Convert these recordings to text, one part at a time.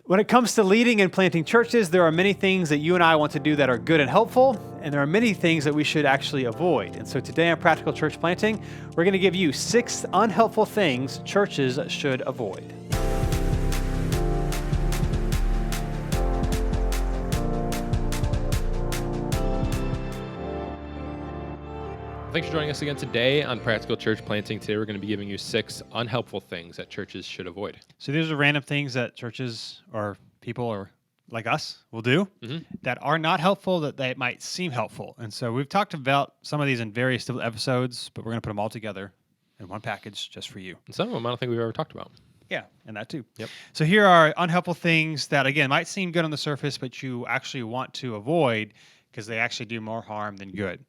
When it comes to leading and planting churches, there are many things that you and I want to do that are good and helpful, and there are many things that we should actually avoid. And so today on Practical Church Planting, we're going to give you 6 unhelpful things churches should avoid. Thanks for joining us again today on Practical Church Planting. Today we're going to be giving you 6 unhelpful things that churches should avoid. So these are random things that churches or people or like us will do that are not helpful, that they might seem helpful. And so we've talked about some of these in various different episodes, but we're going to put them all together in one package just for you. And some of them I don't think we've ever talked about. Yeah, and that too. Yep. So here are unhelpful things that, again, might seem good on the surface, but you actually want to avoid because they actually do more harm than good.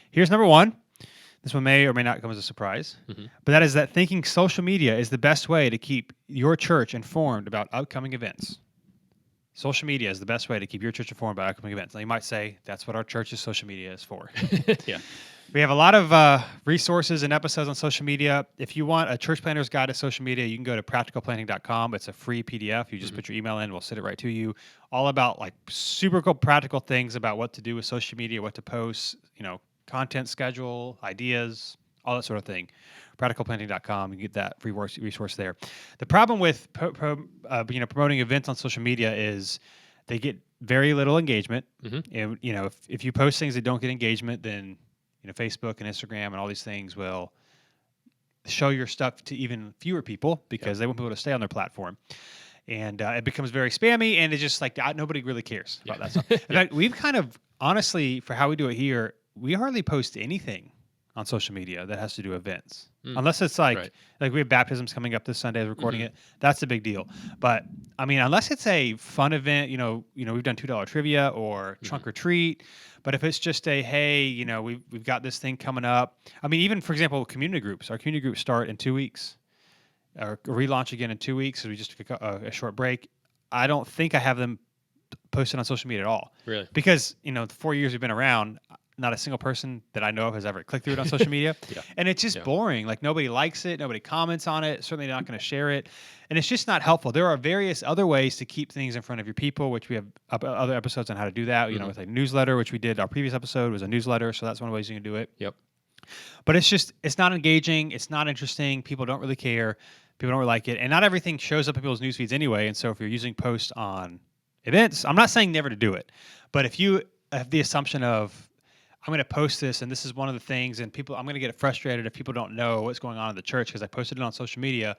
Here's number 1. This one may or may not come as a surprise, but that is that thinking social media is the best way to keep your church informed about upcoming events. Social media is the best way to keep your church informed about upcoming events. Now, you might say that's what our church's social media is for. Yeah. We have a lot of resources and episodes on social media. If you want a church planner's guide to social media, you can go to practicalplanting.com. It's a free PDF. You just put your email in, we'll send it right to you. All about like super cool practical things about what to do with social media, what to post, content schedule, ideas, all that sort of thing. Practicalplanting.com, you get that free resource there. The problem with promoting events on social media is they get very little engagement. And if you post things that don't get engagement, then Facebook and Instagram and all these things will show your stuff to even fewer people because they want people to stay on their platform. And it becomes very spammy, and it's just like nobody really cares about that stuff. In fact, we've kind of, honestly, for how we do it here, we hardly post anything on social media that has to do events. Unless it's like we have baptisms coming up this Sunday, recording it. That's a big deal. But I mean, unless it's a fun event, we've done $2 trivia or trunk or treat. But if it's just a, hey, we've got this thing coming up. I mean, even for example, community groups. Our community groups start in 2 weeks, or relaunch again in 2 weeks. So we just took a short break. I don't think I have them posted on social media at all. Really? Because the 4 years we've been around, not a single person that I know of has ever clicked through it on social media. And it's just boring. Like nobody likes it. Nobody comments on it. Certainly not going to share it. And it's just not helpful. There are various other ways to keep things in front of your people, which we have other episodes on how to do that. With a newsletter, which we did. Our previous episode was a newsletter. So that's one of the ways you can do it. Yep. But it's not engaging. It's not interesting. People don't really care. People don't really like it. And not everything shows up in people's news feeds anyway. And so if you're using posts on events, I'm not saying never to do it. But if you have the assumption of, I'm going to post this, and this is one of the things, and I'm going to get frustrated if people don't know what's going on in the church because I posted it on social media.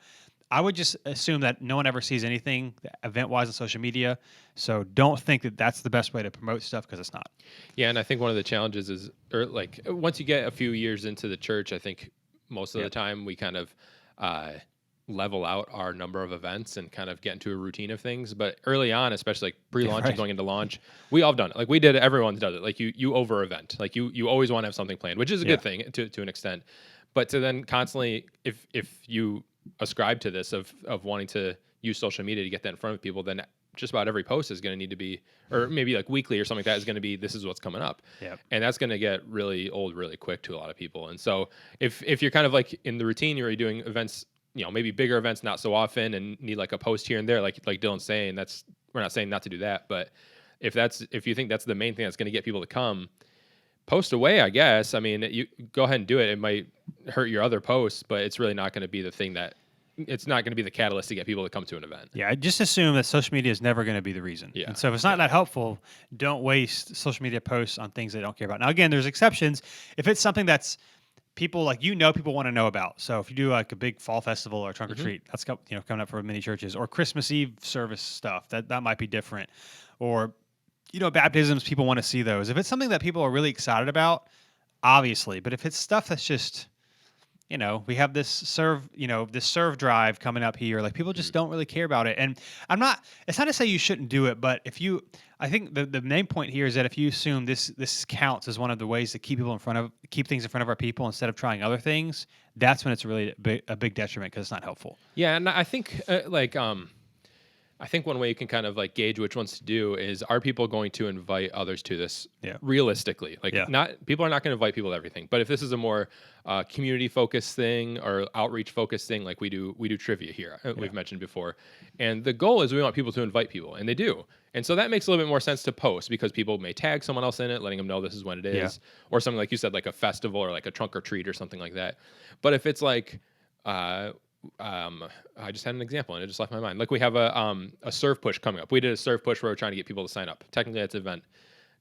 I would just assume that no one ever sees anything event-wise on social media, so don't think that that's the best way to promote stuff because it's not. Yeah, and I think one of the challenges is, once you get a few years into the church, I think most of the time we kind of level out our number of events and kind of get into a routine of things. But early on, especially like pre-launch and going into launch, we all have done it. Like we did it, everyone does it. Like you over event. Like you always want to have something planned, which is a good thing to an extent. But to then constantly, if you ascribe to this of wanting to use social media to get that in front of people, then just about every post is going to need to be, or maybe like weekly or something like that is going to be, this is what's coming up. And that's going to get really old really quick to a lot of people. And so if you're kind of like in the routine, you're doing events, maybe bigger events, not so often, and need like a post here and there, like Dylan's saying, we're not saying not to do that, but if you think that's the main thing that's going to get people to come, post away, I guess. I mean, you go ahead and do it. It might hurt your other posts, but it's really not going to be the thing it's not going to be the catalyst to get people to come to an event. Yeah, I just assume that social media is never going to be the reason. Yeah. And so if it's not that helpful, don't waste social media posts on things they don't care about. Now, again, there's exceptions. If it's something that's people people want to know about. So if you do like a big fall festival or trunk or treat, that's coming up for many churches, or Christmas Eve service stuff, that might be different. Or baptisms, people want to see those. If it's something that people are really excited about, obviously. But if it's stuff that's just we have this serve drive coming up here, like people just don't really care about it. And it's not to say you shouldn't do it, but I think the main point here is that if you assume this counts as one of the ways to keep things in front of our people instead of trying other things, that's when it's really a big detriment because it's not helpful. Yeah, and I think I think one way you can kind of like gauge which ones to do is, are people going to invite others to this Yeah. realistically? Like, Yeah. not people are not going to invite people to everything, but if this is a more community focused thing or outreach focused thing, like we do trivia here, we've mentioned before, and the goal is we want people to invite people, and they do, and so that makes a little bit more sense to post because people may tag someone else in it, letting them know this is when it is, or something like you said, like a festival or like a trunk or treat or something like that. But if it's like I just had an example and it just left my mind. Like we have a serve push coming up. We did a serve push where we're trying to get people to sign up. Technically, that's an event.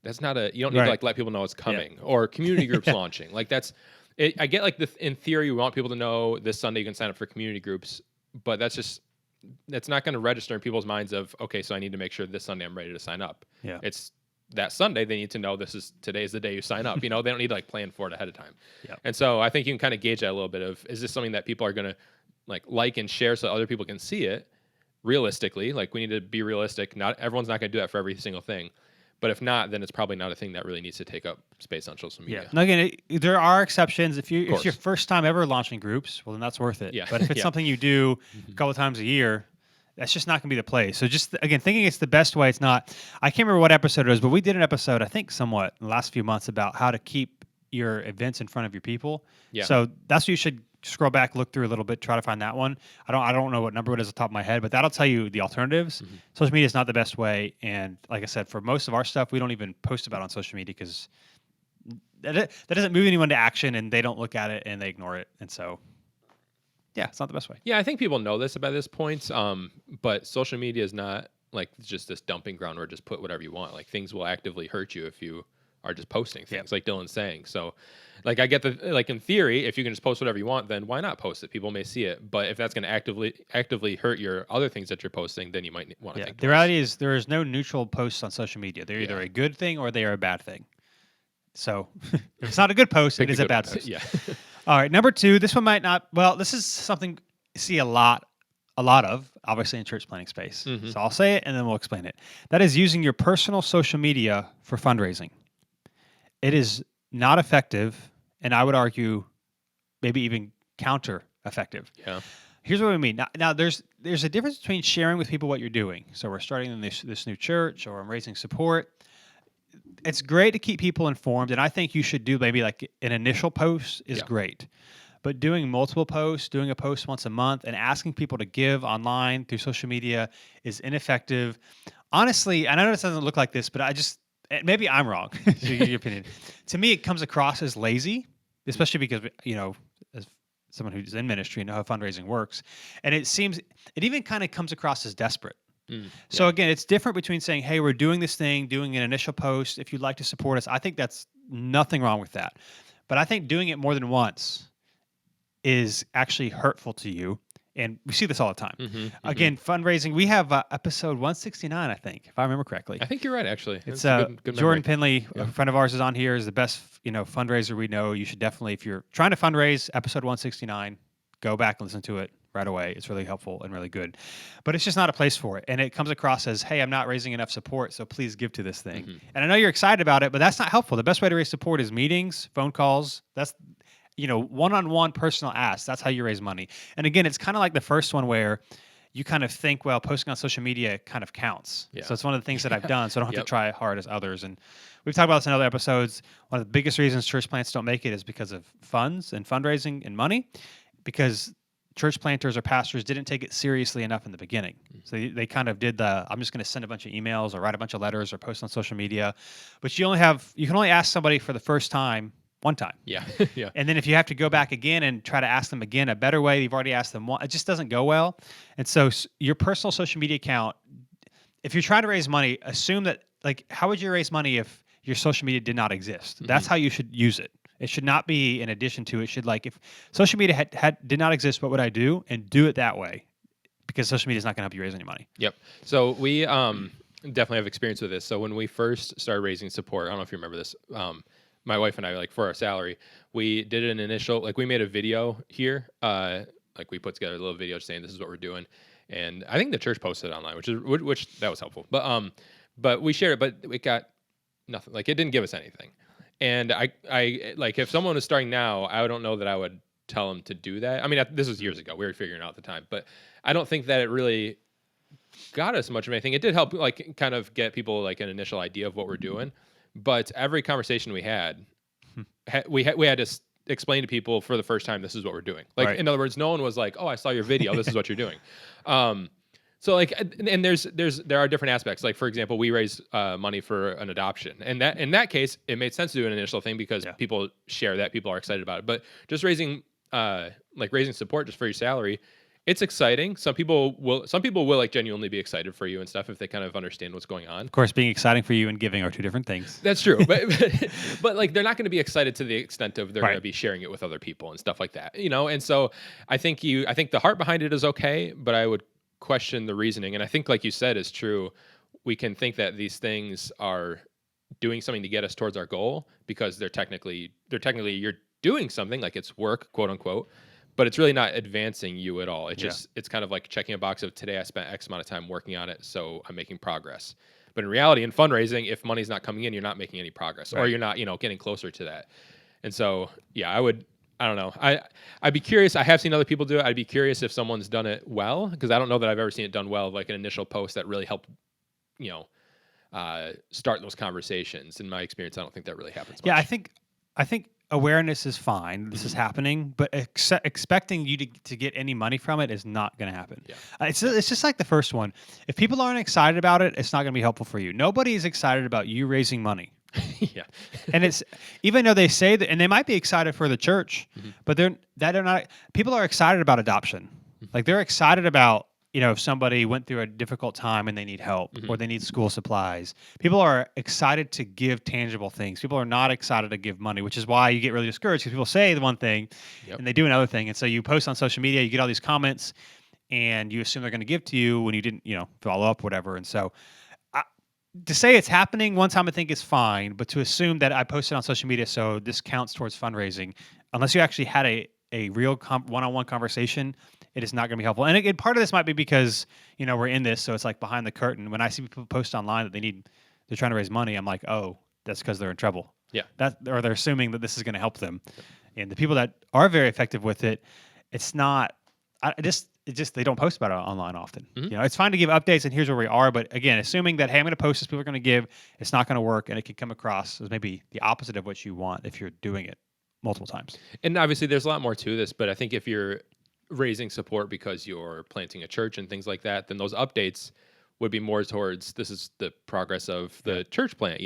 That's not a. You don't need to like let people know it's coming or community groups launching. Like that's. I get like in theory we want people to know this Sunday you can sign up for community groups, but that's not going to register in people's minds of, okay, so I need to make sure this Sunday I'm ready to sign up. Yeah. It's that Sunday they need to know today's the day you sign up. They don't need to like plan for it ahead of time. Yeah. And so I think you can kind of gauge that a little bit of, is this something that people are going to like and share so other people can see it realistically? Like we need to be realistic. Not everyone's not going to do that for every single thing. But if not, then it's probably not a thing that really needs to take up space on social media. Yeah. Now again, there are exceptions. If it's your first time ever launching groups, well, then that's worth it. Yeah. But if it's something you do a couple of times a year, that's just not going to be the place. So just, again, thinking it's the best way, it's not. I can't remember what episode it was, but we did an episode, I think somewhat in the last few months, about how to keep your events in front of your people. Yeah. So that's what you should scroll back, look through a little bit, try to find that one. I don't know what number it is off the top of my head, but that'll tell you the alternatives. Social media is not the best way. And like I said, for most of our stuff, we don't even post about it on social media because that doesn't move anyone to action and they don't look at it and they ignore it. And so, yeah, it's not the best way. Yeah, I think people know this by this point. But social media is not like just this dumping ground where just put whatever you want. Like things will actively hurt you if you are just posting things, like Dylan's saying. So like I get like in theory, if you can just post whatever you want, then why not post it? People may see it. But if that's going to actively hurt your other things that you're posting, then you might want to think the reality is there is no neutral posts on social media. They're either a good thing or they are a bad thing. So if it's not a good post, it is a bad post. Yeah. All right, number 2, this one might not, well, this is something you see a lot of, obviously in church planning space. So I'll say it and then we'll explain it. That is using your personal social media for fundraising. It is not effective, and I would argue maybe even counter-effective. Yeah. Here's what I mean. Now there's a difference between sharing with people what you're doing. So we're starting this new church, or I'm raising support. It's great to keep people informed, and I think you should do maybe like an initial post is great. But doing multiple posts, doing a post once a month, and asking people to give online through social media is ineffective. Honestly, I know this doesn't look like this, but maybe I'm wrong. Your opinion. To me, it comes across as lazy, especially because as someone who's in ministry and know how fundraising works, and it even kind of comes across as desperate. So again, it's different between saying, "Hey, we're doing this thing, doing an initial post. If you'd like to support us," I think that's nothing wrong with that. But I think doing it more than once is actually hurtful to you. And we see this all the time. Again, fundraising, we have episode 169, I think, if I remember correctly. I think you're right, actually. It's good Jordan Penley, a friend of ours, is on here, is the best fundraiser we know. You should definitely, if you're trying to fundraise, episode 169, go back and listen to it right away. It's really helpful and really good. But it's just not a place for it. And it comes across as, hey, I'm not raising enough support, so please give to this thing. And I know you're excited about it, but that's not helpful. The best way to raise support is meetings, phone calls. That's one-on-one personal asks. That's how you raise money. And again, it's kind of like the first one where you kind of think, well, posting on social media kind of counts. So it's one of the things that I've done, so I don't have to try hard as others. And we've talked about this in other episodes. One of the biggest reasons church plants don't make it is because of funds and fundraising and money, because church planters or pastors didn't take it seriously enough in the beginning. So they kind of did I'm just going to send a bunch of emails or write a bunch of letters or post on social media. But you can only ask somebody for the first time one time. Yeah. And then if you have to go back again and try to ask them again a better way, you've already asked them one, it just doesn't go well. And so your personal social media account, if you're trying to raise money, assume that, like, how would you raise money if your social media did not exist? That's how you should use it. It should not be in addition to. It should, like, if social media did not exist, what would I do? And do it that way, because social media is not going to help you raise any money. Yep. So we definitely have experience with this. So when we first started raising support, I don't know if you remember this, my wife and I, like, for our salary, we did an initial, like, we made a video here. Like, we put together a little video saying this is what we're doing. And I think the church posted it online, which that was helpful. But we shared it, but it got nothing. Like, it didn't give us anything. And I like, if someone was starting now, I don't know that I would tell them to do that. I mean, this was years ago. We were figuring it out at the time. But I don't think that it really got us much of anything. It did help, like, kind of get people like an initial idea of what we're doing. But every conversation we had, we had to explain to people for the first time, this is what we're doing. Like, Right. in other words, no one was like, "Oh, I saw your video. This is what you're doing." Um, so like, and there are different aspects. Like, for example, we raise money for an adoption, and that in that case, it made sense to do an initial thing because Yeah. people share that, people are excited about it. But just raising raising support just for your salary, it's exciting. Some people will like genuinely be excited for you and stuff if they kind of understand what's going on. Of course, being exciting for you and giving are two different things. That's true, but like they're not going to be excited to the extent of they're going to Right. be sharing it with other people and stuff like that, you know. And so I think the heart behind it is okay, but I would question the reasoning. And I think, like you said, is true. We can think that these things are doing something to get us towards our goal because they're technically you're doing something, like it's work, quote unquote, but it's really not advancing you at all. It's Yeah. just it's kind of like checking a box of today I spent X amount of time working on it, so I'm making progress. But in reality, in fundraising, if money's not coming in, you're not making any progress, or Right. you're not, getting closer to that. And so, yeah, I don't know. I'd be curious. I have seen other people do it. I'd be curious if someone's done it well, because I don't know that I've ever seen it done well, like an initial post that really helped, you know, start those conversations. In my experience, I don't think that really happens much. Yeah, I think awareness is fine. This is happening, but expecting you to get any money from it is not going to happen. Yeah. It's just like the first one. If people aren't excited about it, it's not going to be helpful for you. Nobody is excited about you raising money. Yeah. And it's even though they say that, and they might be excited for the church, but they're not. People are excited about adoption. Like they're excited about, if somebody went through a difficult time and they need help or they need school supplies. People are excited to give tangible things. People are not excited to give money, which is why you get really discouraged because people say the one thing Yep. and they do another thing. And so you post on social media, you get all these comments and you assume they're going to give to you when you didn't, follow up, whatever. And so to say it's happening one time, I think is fine, but to assume that I posted on social media, so this counts towards fundraising, unless you actually had a real one-on-one conversation, it is not going to be helpful. And again, part of this might be because we're in this, so it's like behind the curtain. When I see people post online that they're trying to raise money, I'm like, oh, that's because they're in trouble. Yeah. Or they're assuming that this is going to help them. And the people that are very effective with it, it's not. They don't post about it online often. It's fine to give updates and here's where we are, but again, assuming that hey, I'm going to post this, people are going to give, it's not going to work, and it could come across as maybe the opposite of what you want if you're doing it multiple times. And obviously, there's a lot more to this, but I think if you're raising support because you're planting a church and things like that, then those updates would be more towards this is the progress of the church plant,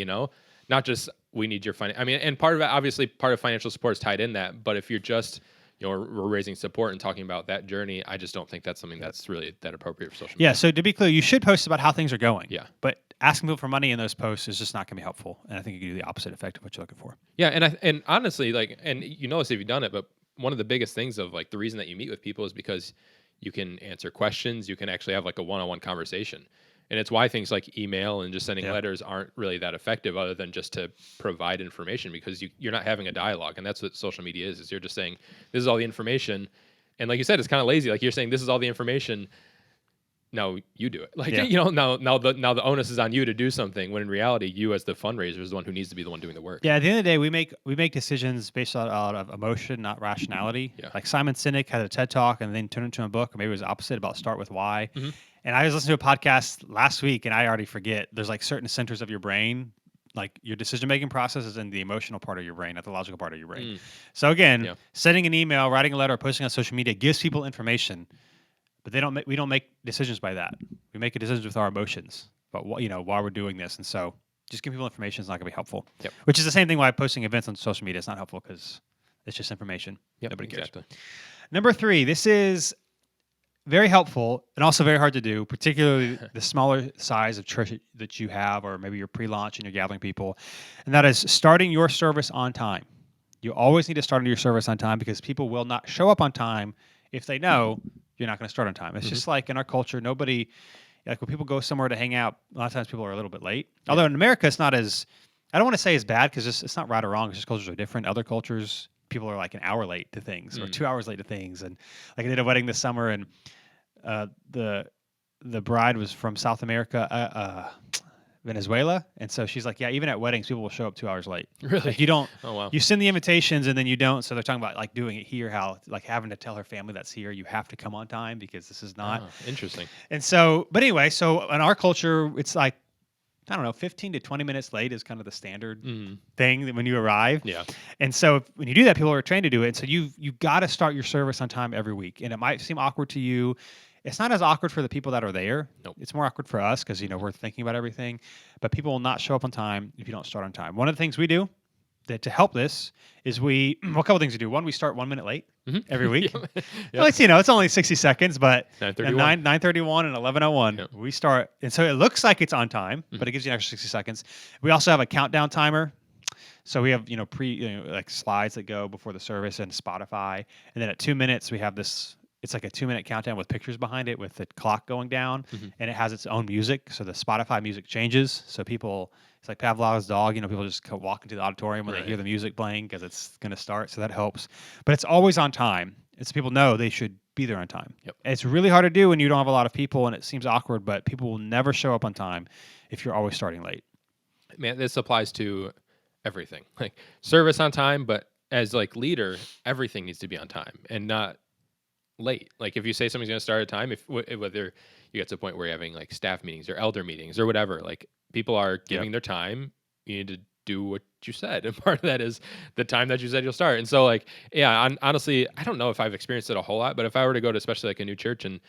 not just we need your finance. I mean, and part of it, obviously, part of financial support is tied in that. But if you're just we're raising support and talking about that journey, I just don't think that's something that's really that appropriate for social media. Yeah. So to be clear, you should post about how things are going. Yeah. But asking people for money in those posts is just not going to be helpful, and I think you can do the opposite effect of what you're looking for. Yeah, and honestly, like, and you know this if you've done it, but one of the biggest things of like the reason that you meet with people is because you can answer questions, you can actually have like a one-on-one conversation. And it's why things like email and just sending letters aren't really that effective other than just to provide information, because you're not having a dialogue. And that's what social media is you're just saying, this is all the information. And like you said, it's kind of lazy. Like you're saying, this is all the information. Now you do it. Like, now the onus is on you to do something, when in reality, you as the fundraiser is the one who needs to be the one doing the work. Yeah, at the end of the day, we make decisions based out of emotion, not rationality. Yeah. Like Simon Sinek had a TED Talk and then turned into a book, or maybe it was opposite, about Start With Why. And I was listening to a podcast last week, and I already forget. There's like certain centers of your brain, like your decision-making process is in the emotional part of your brain, not the logical part of your brain. So again, sending an email, writing a letter, or posting on social media gives people information, but we don't make decisions by that. We make decisions with our emotions about why we're doing this. And so just giving people information is not going to be helpful. Yep. Which is the same thing why posting events on social media is not helpful, because it's just information. Nobody cares. Exactly. Number 3, this is very helpful and also very hard to do, particularly the smaller size of church that you have, or maybe you're pre-launch and you're gathering people, and that is starting your service on time. You always need to start your service on time, because people will not show up on time if they know you're not going to start on time. It's just like in our culture, nobody, like when people go somewhere to hang out, a lot of times people are a little bit late. Although in America, it's not as, I don't want to say as bad, because it's not right or wrong. It's just cultures are different. Other cultures, people are like an hour late to things or 2 hours late to things. And like I did a wedding this summer, and the bride was from South America. Venezuela, and so she's like, yeah, even at weddings, people will show up 2 hours late. Really? Like you don't, Oh wow. you send the invitations and then you don't. So they're talking about like doing it here, how like having to tell her family that's here, you have to come on time because this is not. Oh, interesting. And so, but anyway, so in our culture, it's like, I don't know, 15 to 20 minutes late is kind of the standard thing that when you arrive. Yeah. And so when you do that, people are trained to do it. And so you've got to start your service on time every week. And it might seem awkward to you. It's not as awkward for the people that are there. Nope. It's more awkward for us because, we're thinking about everything. But people will not show up on time if you don't start on time. One of the things we do to help this is well, a couple things we do. One, we start 1 minute late every week. Yep. Like, it's only 60 seconds, but 9:31. 9:31 and 11:01, we start. And so it looks like it's on time, but it gives you an extra 60 seconds. We also have a countdown timer. So we have, like slides that go before the service and Spotify. And then at 2 minutes, we have this, it's like a 2-minute countdown with pictures behind it with the clock going down, and it has its own music. So the Spotify music changes. So people, it's like Pavlov's dog, people just go walk into the auditorium when they hear the music playing because it's going to start. So that helps. But it's always on time. And so people know they should be there on time. Yep. It's really hard to do when you don't have a lot of people and it seems awkward, but people will never show up on time if you're always starting late. Man, this applies to everything. Like service on time, but as like leader, everything needs to be on time and not late. Like if you say something's going to start at time, whether you get to the point where you're having like staff meetings or elder meetings or whatever, like people are giving their time, you need to do what you said, and part of that is the time that you said you'll start. And so like, honestly, I don't know if I've experienced it a whole lot, but if I were to go to especially like a new church and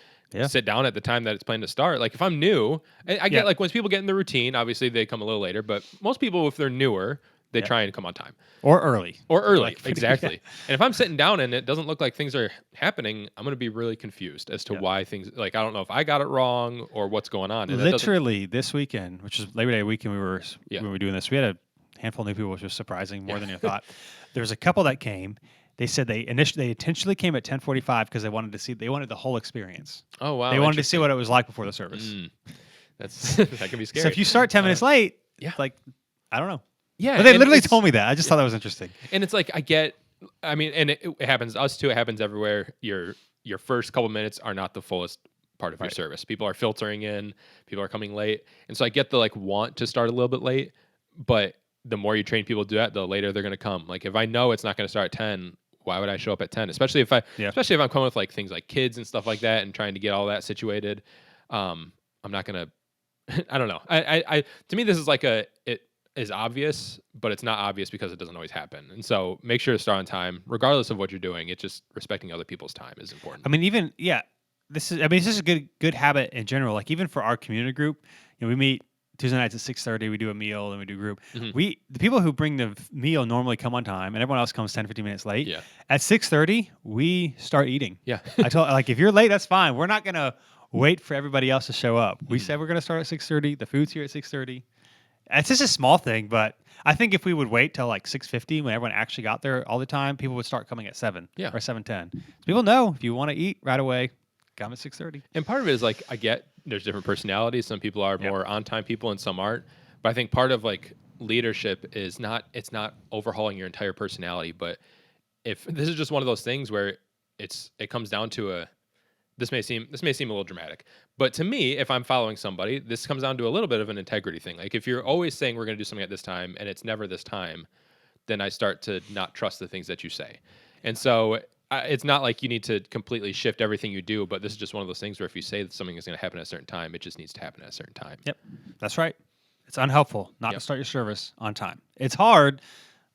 sit down at the time that it's planned to start, like if I'm new, I get like once people get in the routine, obviously they come a little later, but most people, if they're newer, they try and come on time. Or early. Like, exactly. And if I'm sitting down and it doesn't look like things are happening, I'm going to be really confused as to why things, like, I don't know if I got it wrong or what's going on. And literally this weekend, which is Labor Day weekend, when we were doing this, we had a handful of new people, which was surprising more than you thought. There was a couple that came. They said they intentionally came at 10:45 because they wanted the whole experience. Oh, wow. They wanted to see what it was like before the service. That can be scary. So if you start 10 minutes late, like, I don't know. Yeah, but they literally told me that. I just thought that was interesting. And it's like and it happens to us too. It happens everywhere. Your first couple minutes are not the fullest part of your service. People are filtering in. People are coming late, and so I get the like want to start a little bit late, but the more you train people to do that, the later they're going to come. Like if I know it's not going to start at 10, why would I show up at 10? Especially if I'm coming with like things like kids and stuff like that, and trying to get all that situated. I'm not going to. I don't know. I to me this is like it is obvious, but it's not obvious because it doesn't always happen. And so make sure to start on time, regardless of what you're doing. It's just respecting other people's time is important. I mean, this is a good habit in general. Like even for our community group, we meet Tuesday nights at 6:30. We do a meal and we do group. The people who bring the meal normally come on time, and everyone else comes 10-15 minutes late. Yeah. At 6:30, we start eating. Yeah. I told if you're late, that's fine. We're not gonna wait for everybody else to show up. We said we're gonna start at 6:30. The food's here at 6:30. It's just a small thing, but I think if we would wait till like 6:50 when everyone actually got there all the time, people would start coming at 7 or 7:10. So people know if you want to eat right away, come at 6:30. And part of it is like I get there's different personalities. Some people are more on time people and some aren't. But I think part of like leadership is it's not overhauling your entire personality, but if this is just one of those things where it comes down to this may seem a little dramatic, but to me, if I'm following somebody, this comes down to a little bit of an integrity thing. Like if you're always saying we're going to do something at this time and it's never this time, then I start to not trust the things that you say. And so it's not like you need to completely shift everything you do, but this is just one of those things where if you say that something is going to happen at a certain time, it just needs to happen at a certain time. Yep, that's right. It's unhelpful not to start your service on time. It's hard,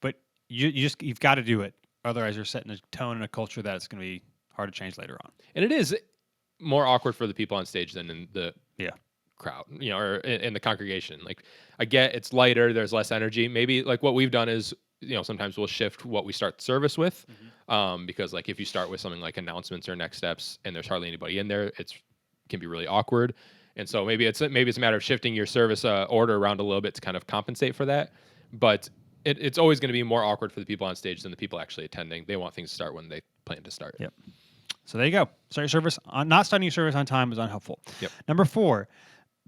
but you've got to do it. Otherwise, you're setting a tone and a culture that it's going to be hard to change later on. And it is more awkward for the people on stage than in the crowd, or in the congregation. Like I get it's lighter, there's less energy. Maybe like what we've done is, sometimes we'll shift what we start the service with, because like if you start with something like announcements or next steps and there's hardly anybody in there, can be really awkward. And so maybe it's a matter of shifting your service order around a little bit to kind of compensate for that. But it's always going to be more awkward for the people on stage than the people actually attending. They want things to start when they plan to start. Yep. So there you go. Start your service not starting your service on time is unhelpful. Yep. Number 4,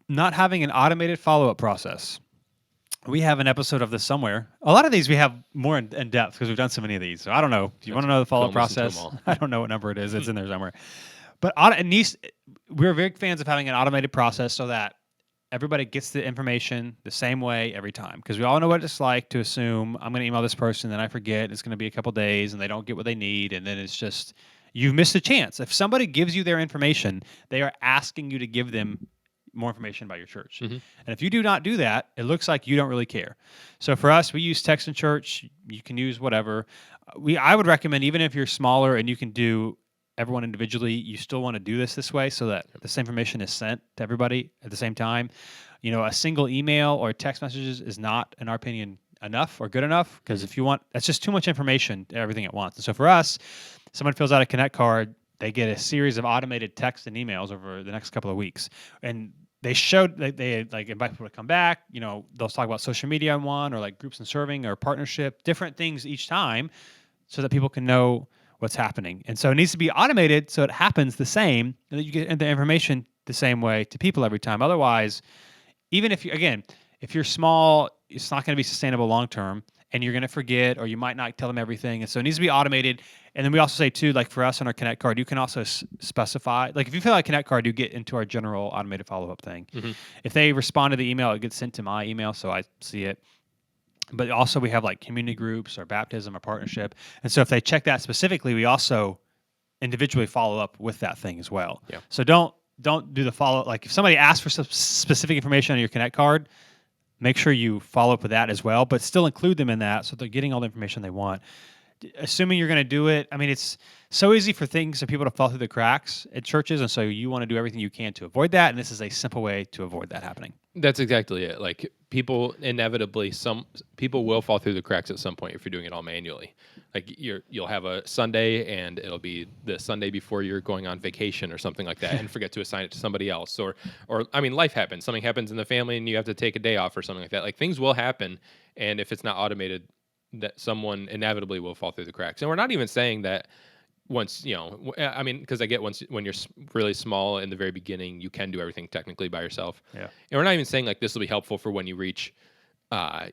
not having an automated follow-up process. We have an episode of this somewhere. A lot of these we have more in depth because we've done so many of these. So I don't know. Do you want to know the follow-up process? I don't know what number it is. It's in there somewhere. But we're big fans of having an automated process so that everybody gets the information the same way every time, because we all know what it's like to assume I'm going to email this person, then I forget, it's going to be a couple days, and they don't get what they need, and then it's just you've missed a chance. If somebody gives you their information, they are asking you to give them more information about your church. Mhm. And if you do not do that, it looks like you don't really care. So for us, we use Text in Church. You can use whatever. I would recommend, even if you're smaller and you can do everyone individually, you still want to do this way so that the same information is sent to everybody at the same time. You know, a single email or text messages is not, in our opinion, enough or good enough, because if you want, that's just too much information, everything at once. And so for us, someone fills out a Connect card, they get a series of automated texts and emails over the next couple of weeks. And they like invite people to come back. You know, they'll talk about social media on one, or like groups and serving or partnership, different things each time, so that people can know what's happening. And so it needs to be automated so it happens the same, and that you get the information the same way to people every time. Otherwise, even if if you're small, it's not going to be sustainable long term, and you're going to forget, or you might not tell them everything. And so it needs to be automated. And then we also say too, like for us on our Connect card, you can also specify, like if you fill out a Connect card, you get into our general automated follow-up thing. Mhm. If they respond to the email, it gets sent to my email, so I see it. But also we have like community groups or baptism or partnership. And so if they check that specifically, we also individually follow up with that thing as well. Yeah. So don't do the follow, like if somebody asks for some specific information on your Connect card, make sure you follow up with that as well, but still include them in that so they're getting all the information they want. Assuming you're going to do it, I mean, it's so easy for things and people to fall through the cracks at churches, and so you want to do everything you can to avoid that, and this is a simple way to avoid that happening. That's exactly it. Like people inevitably, some people will fall through the cracks at some point if you're doing it all manually. Like you'll have a Sunday and it'll be the Sunday before you're going on vacation or something like that, and forget to assign it to somebody else. Or I mean, life happens. Something happens in the family and you have to take a day off or something like that. Like things will happen, and if it's not automated, that someone inevitably will fall through the cracks. And we're not even saying that once, I mean, because I get when you're really small in the very beginning, you can do everything technically by yourself. Yeah. And we're not even saying like this will be helpful for when you reach, 200,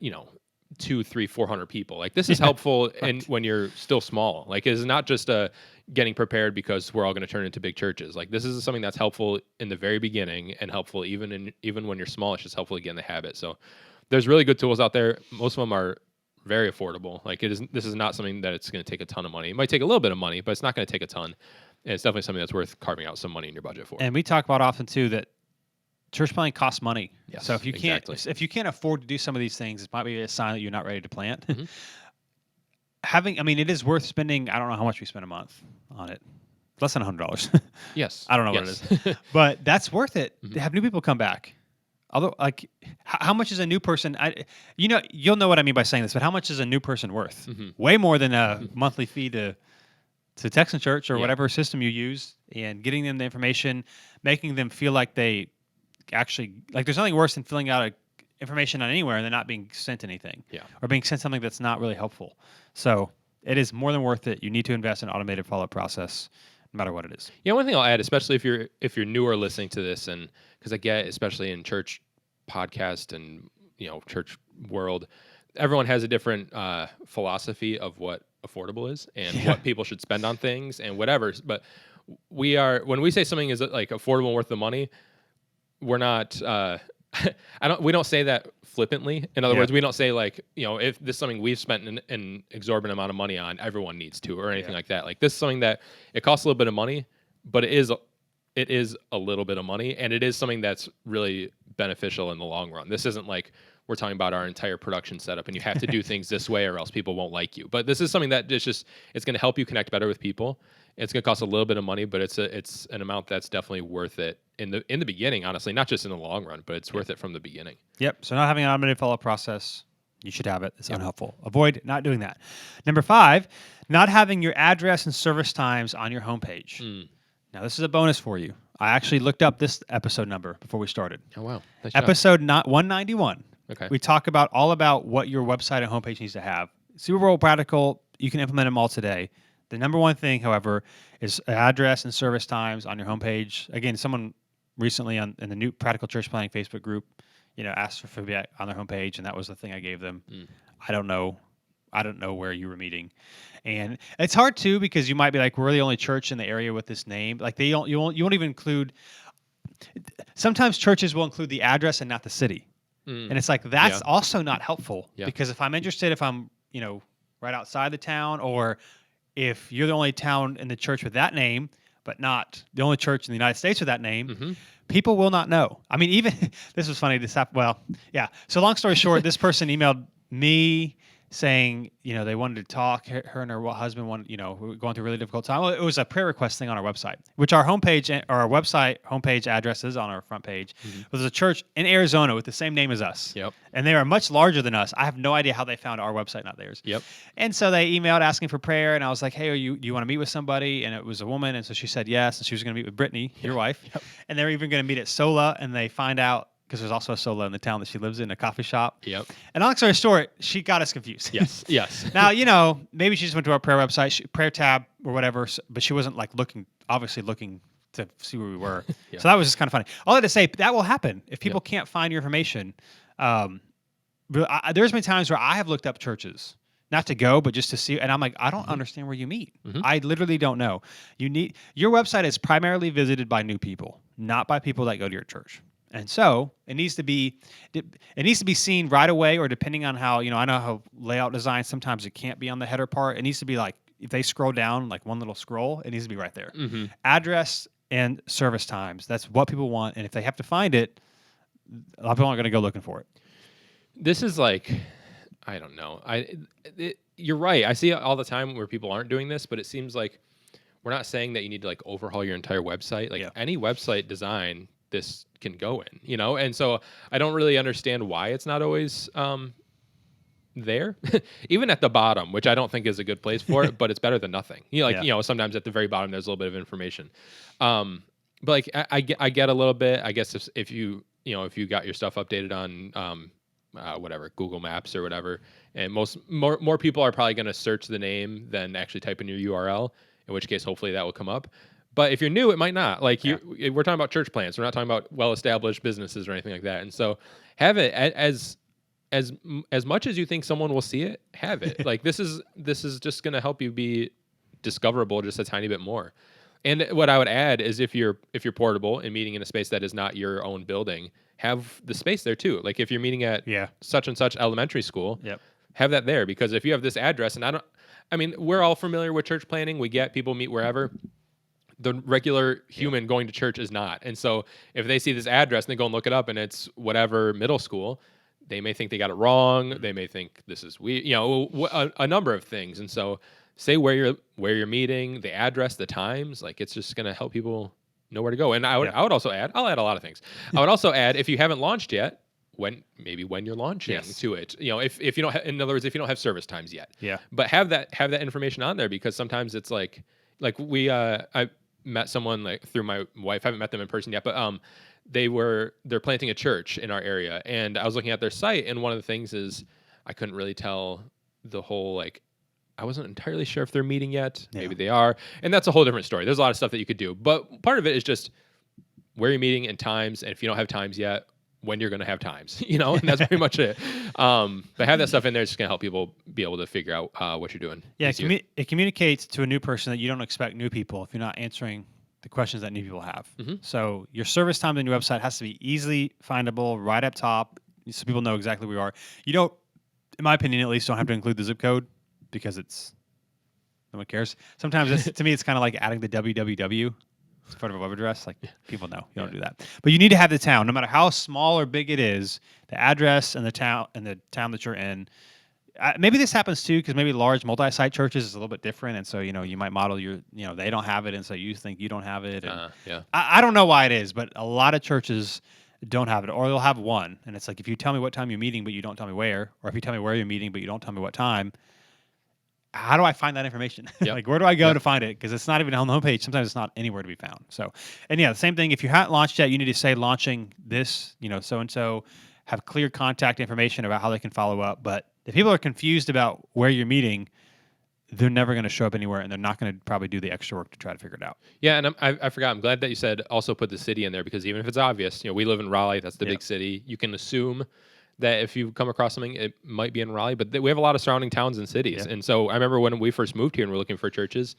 300, 400 people. Like this is helpful when you're still small. Like it's not just getting prepared because we're all going to turn into big churches. Like this is something that's helpful in the very beginning and helpful even when you're small. It's just helpful to get in the habit. So there's really good tools out there. Most of them are very affordable. Like this is not something that it's going to take a ton of money. It might take a little bit of money, but it's not going to take a ton. And it's definitely something that's worth carving out some money in your budget for. And we talk about often too that church planting costs money. Yes, So if you exactly. can't afford to do some of these things, it might be a sign that you're not ready to plant. Mhm. It is worth spending. I don't know how much we spend a month on it. Less than $100. Yes. I don't know what it is, but that's worth it to have new people come back. Although, like, how much is a new person? You'll know what I mean by saying this, but how much is a new person worth? Way more than a monthly fee to Texan Church or whatever system you use, and getting them the information, making them feel like they actually, like, there's nothing worse than filling out information on anywhere and then not being sent anything, or being sent something that's not really helpful. So it is more than worth it. You need to invest in an automated follow-up process, no matter what it is. Yeah, one thing I'll add, especially if you're newer listening to this, and because I get, especially in church podcast and church world, everyone has a different philosophy of what affordable is and what people should spend on things and whatever. But when we say something is like affordable and worth the money, we're not. We don't say that flippantly. In other words, we don't say like, if this is something we've spent an exorbitant amount of money on, everyone needs to, or anything like that. Like this is something that it costs a little bit of money, but it is a little bit of money, and it is something that's really beneficial in the long run. This isn't like we're talking about our entire production setup and you have to do things this way or else people won't like you. But this is something that it's going to help you connect better with people. It's going to cost a little bit of money, but it's an amount that's definitely worth it in the beginning, honestly, not just in the long run, but it's worth it from the beginning. Yep. So not having an automated follow-up process, you should have it. It's unhelpful. Avoid not doing that. Number 5, not having your address and service times on your homepage. Now, this is a bonus for you. I actually looked up this episode number before we started. Oh, wow. Nice episode 191. Okay. We talk all about what your website and homepage needs to have. Super practical. You can implement them all today. The number one thing, however, is address and service times on your homepage. Again, someone recently in the new Practical Church Planning Facebook group, asked for feedback on their homepage, and that was the thing I gave them. I don't know where you were meeting, and it's hard too because you might be like, we're the only church in the area with this name. Like you won't even include. Sometimes churches will include the address and not the city. Mm. And it's like, that's Yeah. also not helpful Yeah. because if I'm interested, if I'm, right outside the town, or if you're the only town in the church with that name, but not the only church in the United States with that name, Mm-hmm. people will not know. I mean, even this was funny. Well, yeah. So long story short, this person emailed me saying, they wanted to talk. Her and her husband wanted, we were going through a really difficult time. Well, it was a prayer request thing on our website, which our homepage or our website homepage address is on our front page. Mm-hmm. There's a church in Arizona with the same name as us. Yep. And they are much larger than us. I have no idea how they found our website, not theirs. Yep. And so they emailed asking for prayer, and I was like, "Hey, do you want to meet with somebody?" And it was a woman, and so she said yes, and she was going to meet with Brittany, your wife, and they were even going to meet at Sola, and they find out because there's also a Sola in the town that she lives in, a coffee shop. Yep. And long story short, she got us confused. Yes. Yes. Now, maybe she just went to our prayer website, prayer tab or whatever, but she wasn't like obviously looking to see where we were. Yeah. So that was just kind of funny. All that to say, that will happen if people can't find your information. There's been times where I have looked up churches, not to go, but just to see, and I'm like, I don't understand where you meet. Mm-hmm. I literally don't know. Your website is primarily visited by new people, not by people that go to your church. And so it needs to be seen right away, or depending on how, I know how layout design, sometimes it can't be on the header part. It needs to be like, if they scroll down, like one little scroll, it needs to be right there. Mm-hmm. Address and service times. That's what people want. And if they have to find it, a lot of people aren't going to go looking for it. This is like, I don't know. You're right. I see it all the time where people aren't doing this, but it seems like we're not saying that you need to like overhaul your entire website. Like any website design, this can go in, And so I don't really understand why it's not always there, even at the bottom, which I don't think is a good place for it, but it's better than nothing. Sometimes at the very bottom there's a little bit of information. But like I get a little bit. I guess if you got your stuff updated on whatever, Google Maps or whatever, and more people are probably going to search the name than actually type in your URL, in which case hopefully that will come up. But if you're new, it might not. Like we're talking about church plants. We're not talking about well-established businesses or anything like that. And so have it as much as you think someone will see it, have it. Like this is just going to help you be discoverable just a tiny bit more. And what I would add is if you're portable and meeting in a space that is not your own building, have the space there too. Like if you're meeting at such and such elementary school, have that there, because if you have this address, and we're all familiar with church planning. We get people meet wherever. The regular human going to church is not. And so if they see this address and they go and look it up and it's whatever middle school, they may think they got it wrong. They may think this is a number of things. And so say where you're meeting, the address, the times, like it's just going to help people know where to go. And I would also add, I'll add a lot of things. I would also add, if you haven't launched yet, when you're launching to it, if you don't in other words, if you don't have service times yet, but have that information on there, because sometimes it's like I met someone like through my wife. I haven't met them in person yet, but they're planting a church in our area, and I was looking at their site, and one of the things is I couldn't really tell the whole, like, I wasn't entirely sure if they're meeting yet. Maybe they are, and that's a whole different story. There's a lot of stuff that you could do, but part of it is just where you're meeting and times, and if you don't have times yet, when you're going to have times, and that's pretty much it. But have that stuff in there. It's just going to help people be able to figure out what you're doing. Yeah, it communicates to a new person that you don't expect new people if you're not answering the questions that new people have. Mm-hmm. So your service time on your website has to be easily findable, right up top, so people know exactly where you are. You don't, in my opinion at least, don't have to include the zip code, because no one cares. Sometimes to me it's kind of like adding the www. It's part of a web address. Like people know you don't do that, but you need to have the town, no matter how small or big it is, the address and the town that you're in. Maybe this happens too, because maybe large multi-site churches is a little bit different, and so you might model they don't have it, and so you think you don't have it. And I don't know why it is, but a lot of churches don't have it, or they'll have one, and it's like, if you tell me what time you're meeting but you don't tell me where, or if you tell me where you're meeting but you don't tell me what time, how do I find that information? Like, where do I go to find it? Because it's not even on the homepage. Sometimes it's not anywhere to be found. So, and the same thing. If you haven't launched yet, you need to say launching this, so and so, have clear contact information about how they can follow up. But if people are confused about where you're meeting, they're never going to show up anywhere, and they're not going to probably do the extra work to try to figure it out. Yeah, and I forgot. I'm glad that you said also put the city in there, because even if it's obvious, we live in Raleigh. That's the big city. You can assume that if you come across something, it might be in Raleigh, but we have a lot of surrounding towns and cities. And so I remember when we first moved here and we're looking for churches,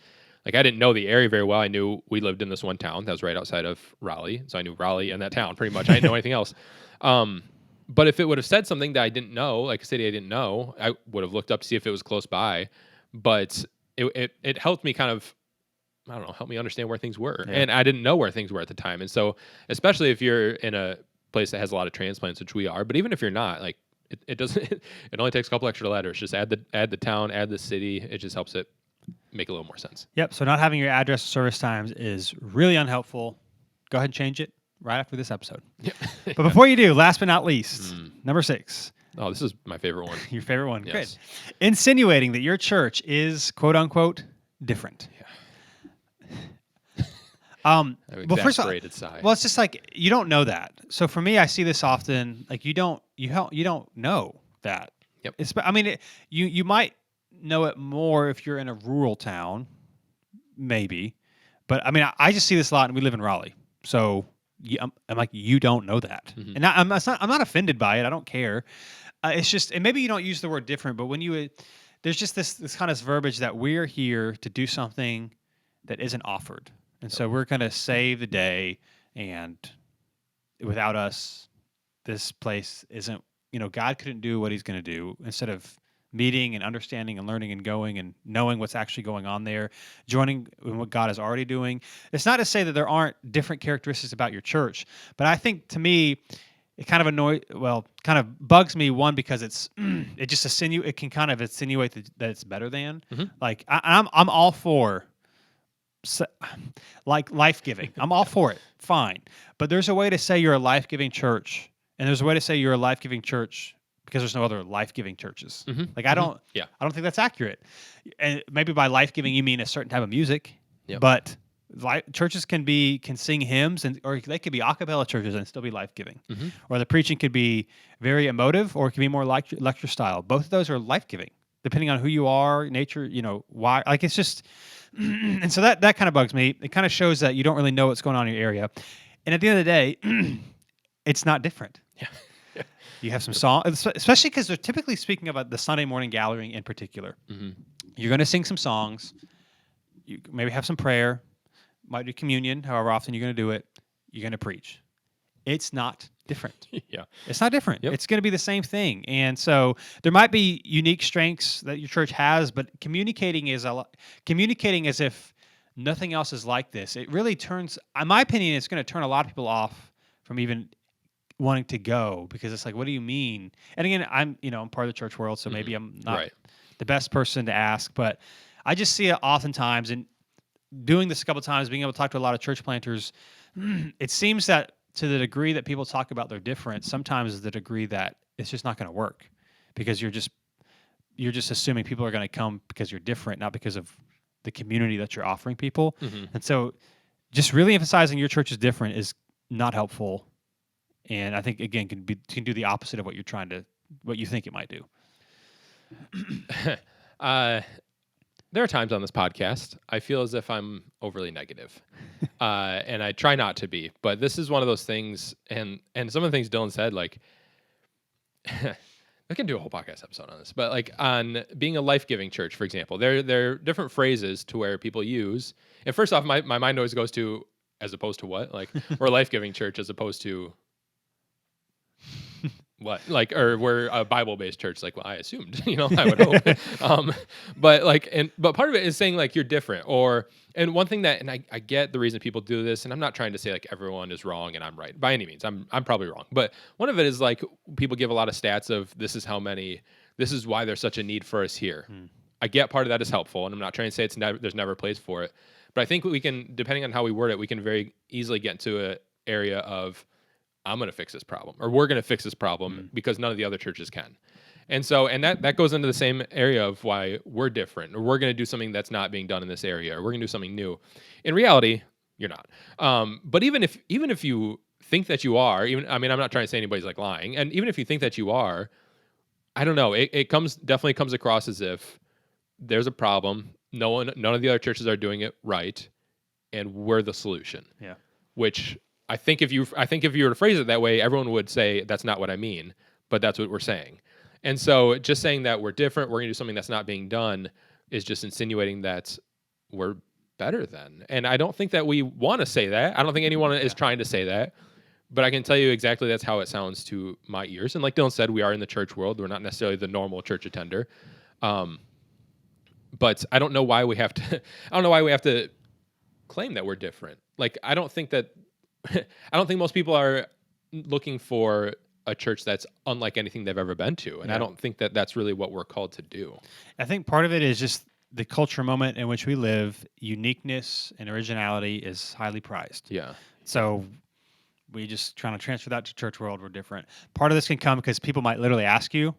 Like I didn't know the area very well. I knew we lived in this one town that was right outside of Raleigh, so I knew Raleigh and that town pretty much. I didn't know anything else. But if it would have said something that I didn't know, like a city I didn't know, I would have looked up to see if it was close by. But it helped me kind of, I don't know, help me understand where things were. Yeah. And I didn't know where things were at the time. And so, especially if you're in a place that has a lot of transplants, which we are, but even if you're not, like it doesn't, it only takes a couple extra letters. Just add the town, add the city. It just helps it make a little more sense. Yep. So not having your address or service times is really unhelpful. Go ahead and change it right after this episode. Yep. But before you do, last but not least, number 6. Oh, this is my favorite one. Your favorite one. Yes. Good. Insinuating that your church is quote unquote different. Well, first of all, sigh. well, it's just like you don't know that. So for me, I see this often. Like you don't know that. Yep. I mean, you might know it more if you're in a rural town, maybe. But I mean, I just see this a lot, and we live in Raleigh, so I'm like, you don't know that, and I'm not offended by it. I don't care. It's just, and maybe you don't use the word different, but when there's just this kind of verbiage that we're here to do something that isn't offered. And so we're going to save the day, and without us, this place isn't, God couldn't do what he's going to do. Instead of meeting and understanding and learning and going and knowing what's actually going on there, joining in what God is already doing. It's not to say that there aren't different characteristics about your church, but I think to me, it kind of bugs me, one, because it can kind of insinuate that it's better than. Like I'm all for, like, life-giving. I'm all for it. Fine. But there's a way to say you're a life-giving church, and there's a way to say you're a life-giving church because there's no other life-giving churches. Like I don't think that's accurate. And maybe by life-giving you mean a certain type of music. Yep. But churches can sing hymns, or they could be a cappella churches and still be life-giving. Or the preaching could be very emotive, or it could be more lecture style. Both of those are life-giving, depending on who you are, nature, why. Like it's just, and so that kind of bugs me. It kind of shows that you don't really know what's going on in your area. And at the end of the day, it's not different. Yeah. You have some songs, especially because they're typically speaking about the Sunday morning gathering in particular. You're going to sing some songs. You maybe have some prayer. Might do communion, however often you're going to do it. You're going to preach. It's not different. It's not different. Yep. It's going to be the same thing. And so there might be unique strengths that your church has, but communicating as if nothing else is like this. It really turns, in my opinion, it's going to turn a lot of people off from even wanting to go, because it's like, what do you mean? And again, I'm part of the church world, so maybe I'm not the best person to ask, but I just see it oftentimes, and doing this a couple of times, being able to talk to a lot of church planters, it seems that to the degree that people talk about their difference, sometimes is the degree that it's just not going to work, because you're just assuming people are going to come because you're different, not because of the community that you're offering people. And so just really emphasizing your church is different is not helpful. And I think, again, can do the opposite of what you think it might do. There are times on this podcast I feel as if I'm overly negative, and I try not to be. But this is one of those things, and some of the things Dylan said, like, I can do a whole podcast episode on this, but like on being a life-giving church, for example, there are different phrases to where people use. And first off, my mind always goes to, as opposed to what? Like, we're a life-giving church as opposed to what? Like, or we're a Bible-based church. Like, well, I assumed, I would hope. But part of it is saying like you're different, and one thing that, and I get the reason people do this, and I'm not trying to say like everyone is wrong and I'm right by any means. I'm probably wrong, but one of it is like people give a lot of stats of this is why there's such a need for us here. I get part of that is helpful, and I'm not trying to say there's never a place for it, but I think we can, depending on how we word it, we can very easily get into an area of, I'm going to fix this problem, or we're going to fix this problem because none of the other churches can. And so, and that goes into the same area of why we're different, or we're going to do something that's not being done in this area, or we're going to do something new. In reality, you're not. But even if you think that you are, I'm not trying to say anybody's like lying, and even if you think that you are, I don't know, it definitely comes across as if there's a problem. None of the other churches are doing it right, and we're the solution. Yeah. Which I think if you were to phrase it that way, everyone would say that's not what I mean, but that's what we're saying. And so just saying that we're different, we're going to do something that's not being done, is just insinuating that we're better than. And I don't think that we want to say that. I don't think anyone is trying to say that. But I can tell you exactly that's how it sounds to my ears. And like Dylan said, we are in the church world. We're not necessarily the normal church attender. But I don't know why we have to. I don't know why we have to claim that we're different. Like I don't think that. I don't think most people are looking for a church that's unlike anything they've ever been to, and I don't think that that's really what we're called to do. I think part of it is just the culture moment in which we live. Uniqueness and originality is highly prized. Yeah. So we just trying to transfer that to church world. We're different. Part of this can come because people might literally ask you,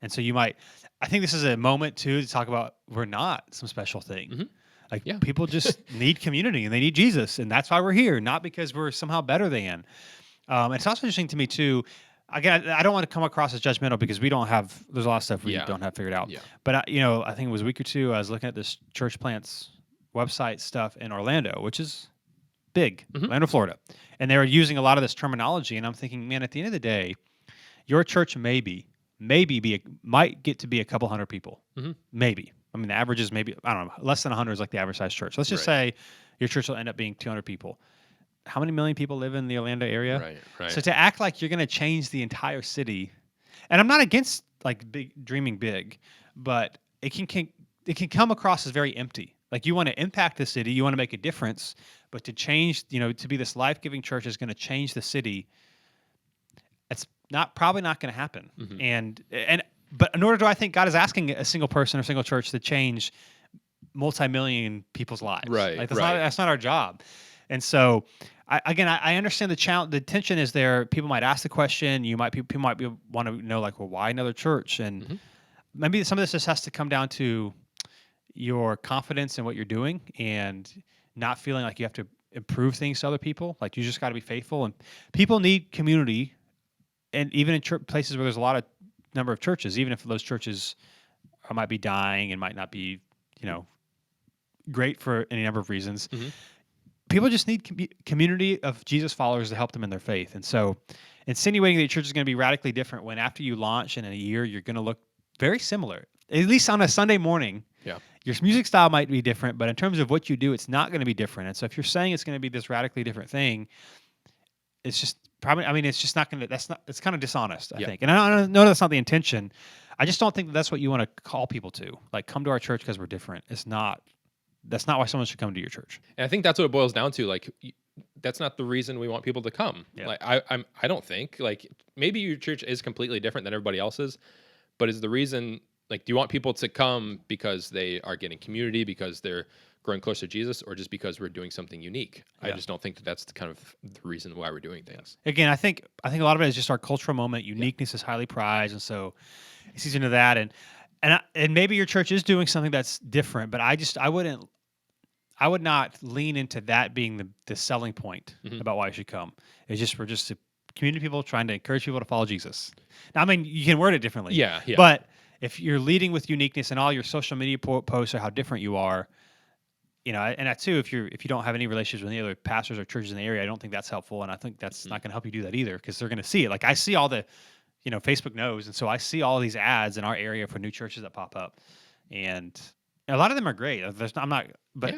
and so you might. I think this is a moment too to talk about we're not some special thing. Mm-hmm. Like people just need community and they need Jesus, and that's why we're here, not because we're somehow better than. It's also interesting to me too. Again, I don't want to come across as judgmental because we don't have. There's a lot of stuff we don't have figured out. Yeah. But I think it was a week or two. I was looking at this church plants website stuff in Orlando, which is big, Orlando, Florida, and they were using a lot of this terminology. And I'm thinking, man, at the end of the day, your church might get to be a couple hundred people, maybe. I mean, the average is maybe I don't know, less than 100 is like the average size church. Let's just say your church will end up being 200 people. How many million people live in the Orlando area? Right. So to act like you're going to change the entire city, and I'm not against like dreaming big, but it can come across as very empty. Like you want to impact the city, you want to make a difference, but to change, to be this life-giving church is going to change the city. It's probably not going to happen. But nor do I think God is asking a single person or single church to change multi-million people's lives. Right. Like that's not our job. And so, I understand the challenge. The tension is there. People might ask the question. People might want to know, like, well, why another church? And maybe some of this just has to come down to your confidence in what you're doing and not feeling like you have to improve things to other people. Like you just got to be faithful. And people need community. And even in places where there's a lot of number of churches, even if those churches might be dying and might not be, great for any number of reasons. People just need community of Jesus followers to help them in their faith. And so insinuating that your church is going to be radically different when after you launch in a year, you're going to look very similar, at least on a Sunday morning. Yeah. Your music style might be different, but in terms of what you do, it's not going to be different. And so if you're saying it's going to be this radically different thing, it's just probably, it's just not going to, it's kind of dishonest, I think. And I don't know that's not the intention. I just don't think that's what you want to call people to. Like, come to our church because we're different. That's not why someone should come to your church. And I think that's what it boils down to. Like, that's not the reason we want people to come. Yeah. Like, I don't think, like, maybe your church is completely different than everybody else's, but is the reason, like, do you want people to come because they are getting community, because they're growing closer to Jesus, or just because we're doing something unique? Yeah. I just don't think that's the kind of the reason why we're doing things. Again, I think a lot of it is just our cultural moment. Uniqueness is highly prized, and so it's easy into that. And maybe your church is doing something that's different, but I would not lean into that being the selling point about why you should come. We're just a community of people trying to encourage people to follow Jesus. Now, you can word it differently. Yeah. But if you're leading with uniqueness and all your social media posts are how different you are, and that too, if you don't have any relationships with any other pastors or churches in the area, I don't think that's helpful, and I think that's not going to help you do that either, because they're going to see it. Like I see all the, Facebook knows, and so I see all these ads in our area for new churches that pop up, and a lot of them are great. But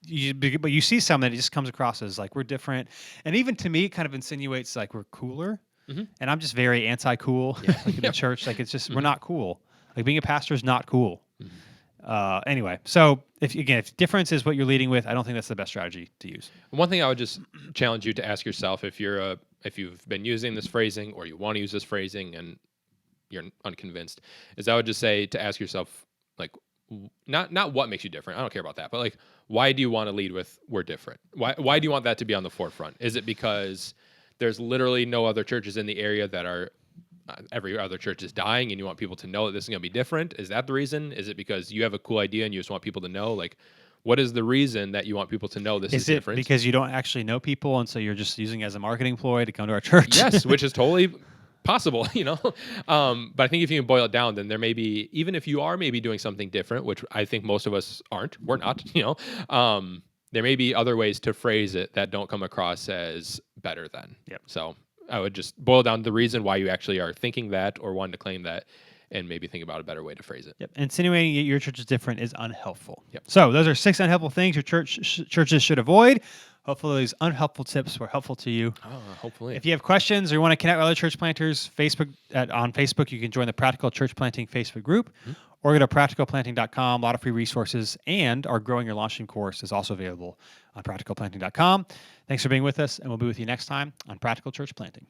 you see some that it just comes across as like we're different, and even to me, it kind of insinuates like we're cooler, and I'm just very anti-cool. Like in the church, like it's just we're not cool. Like being a pastor is not cool. Anyway, so if difference is what you're leading with, I don't think that's the best strategy to use. One thing I would just challenge you to ask yourself, if you've been using this phrasing or you want to use this phrasing and you're unconvinced, is I would just say to ask yourself, like, not what makes you different. I don't care about that, but like, why do you want to lead with we're different? Why do you want that to be on the forefront? Is it because there's literally no other churches in the area that are every other church is dying and you want people to know that this is going to be different? Is that the reason? Is it because you have a cool idea and you just want people to know? Like, what is the reason that you want people to know this is different? Is it because you don't actually know people and so you're just using it as a marketing ploy to come to our church? Yes, which is totally possible, But I think if you can boil it down, then there may be, even if you are maybe doing something different, which I think most of us aren't, we're not, there may be other ways to phrase it that don't come across as better than. Yep. So I would just boil down the reason why you actually are thinking that or wanting to claim that, and maybe think about a better way to phrase it. Yep. Insinuating that your church is different is unhelpful. Yep. So those are 6 unhelpful things your churches should avoid. Hopefully these unhelpful tips were helpful to you. Hopefully. If you have questions or you want to connect with other church planters, on Facebook, you can join the Practical Church Planting Facebook group, or go to practicalplanting.com. A lot of free resources, and our Growing Your Launch Team course is also available on practicalplanting.com. Thanks for being with us, and we'll be with you next time on Practical Church Planting.